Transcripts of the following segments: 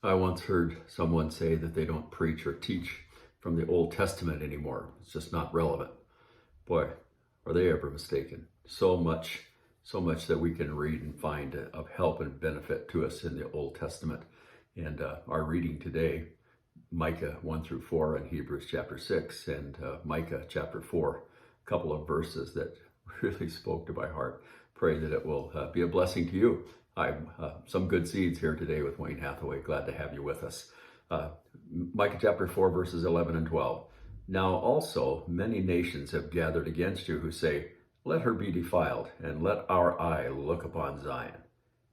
I once heard someone say that they don't preach or teach from the Old Testament anymore. It's just not relevant. Boy, are they ever mistaken. So much that we can read and find of help and benefit to us in the Old Testament. And our reading today, Micah 1 through 4 and Hebrews chapter 6 and Micah chapter 4, a couple of verses that really spoke to my heart. Pray that it will be a blessing to you. I'm some good seeds here today with Wayne Hathaway. Glad to have you with us. Micah chapter 4, verses 11 and 12. Now also many nations have gathered against you who say, let her be defiled, and let our eye look upon Zion.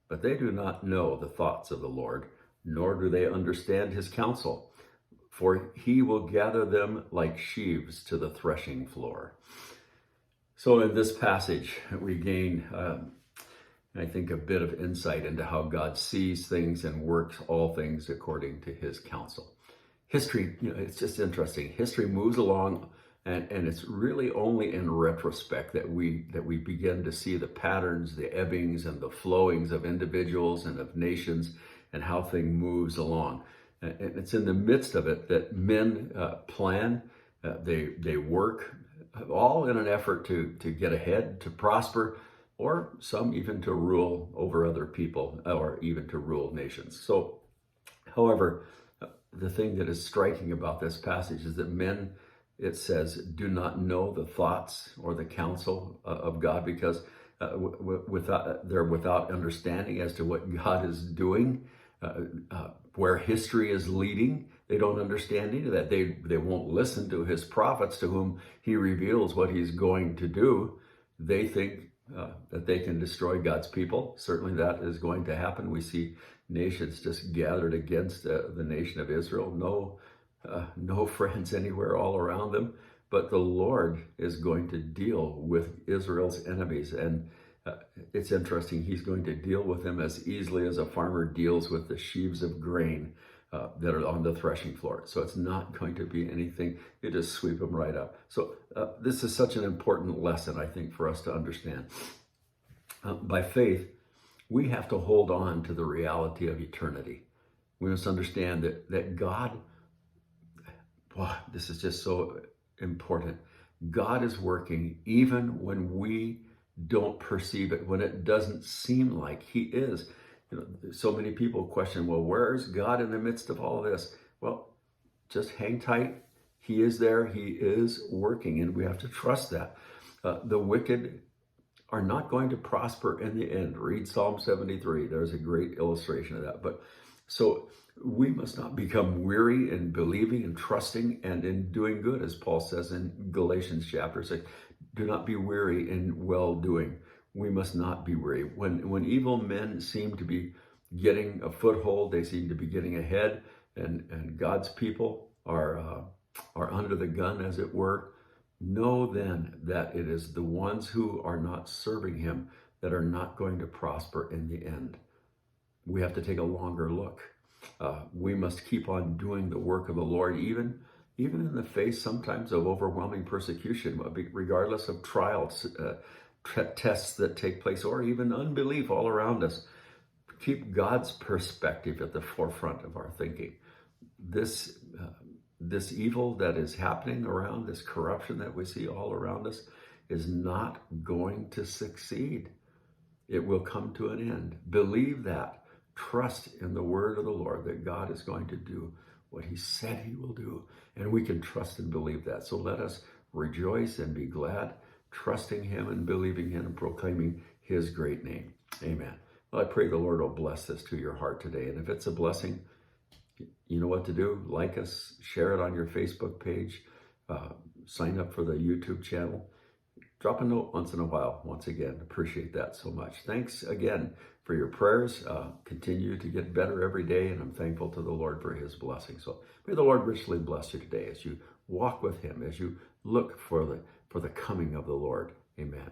But they do not know the thoughts of the Lord, nor do they understand his counsel. For he will gather them like sheaves to the threshing floor. So in this passage, we gain, I think, a bit of insight into how God sees things and works all things according to his counsel. History, it's just interesting. History moves along, and it's really only in retrospect that we begin to see the patterns, the ebbings, and the flowings of individuals and of nations, and how things moves along. And it's in the midst of it that men plan, they work, all in an effort to get ahead, to prosper, or some even to rule over other people, or even to rule nations. So, however, the thing that is striking about this passage is that men, it says, do not know the thoughts or the counsel of God, because they're without understanding as to what God is doing, where history is leading. They don't understand any of that. They won't listen to his prophets to whom he reveals what he's going to do. They think that they can destroy God's people. Certainly that is going to happen. We see nations just gathered against the nation of Israel. No friends anywhere all around them. But the Lord is going to deal with Israel's enemies. And it's interesting, he's going to deal with them as easily as a farmer deals with the sheaves of grain that are on the threshing floor. So it's not going to be anything, you just sweep them right up. So this is such an important lesson, I think, for us to understand. By faith, we have to hold on to the reality of eternity. We must understand that God, wow, this is just so important. God is working even when we don't perceive it, when it doesn't seem like he is. So many people question, well, where is God in the midst of all of this? Well, just hang tight. He is there. He is working, and we have to trust that. The wicked are not going to prosper in the end. Read Psalm 73. There's a great illustration of that. But so we must not become weary in believing and trusting and in doing good, as Paul says in Galatians chapter 6. Do not be weary in well-doing. We must not be weary. When evil men seem to be getting a foothold, they seem to be getting ahead, and God's people are under the gun, as it were, know then that it is the ones who are not serving him that are not going to prosper in the end. We have to take a longer look. We must keep on doing the work of the Lord, even in the face sometimes of overwhelming persecution, regardless of trials, tests that take place, or even unbelief all around us. Keep God's perspective at the forefront of our thinking. This evil that is happening around, this corruption that we see all around us, is not going to succeed. It will come to an end. Believe that. Trust in the word of the Lord that God is going to do what he said he will do. And we can trust and believe that. So let us rejoice and be glad, trusting him and believing him and proclaiming his great name. Amen. Well, I pray the Lord will bless this to your heart today. And if it's a blessing, you know what to do. Like us, share it on your Facebook page, sign up for the YouTube channel. Drop a note once in a while. Once again, appreciate that so much. Thanks again for your prayers. Continue to get better every day, and I'm thankful to the Lord for his blessing. So may the Lord richly bless you today as you walk with him, as you look for the coming of the Lord. Amen.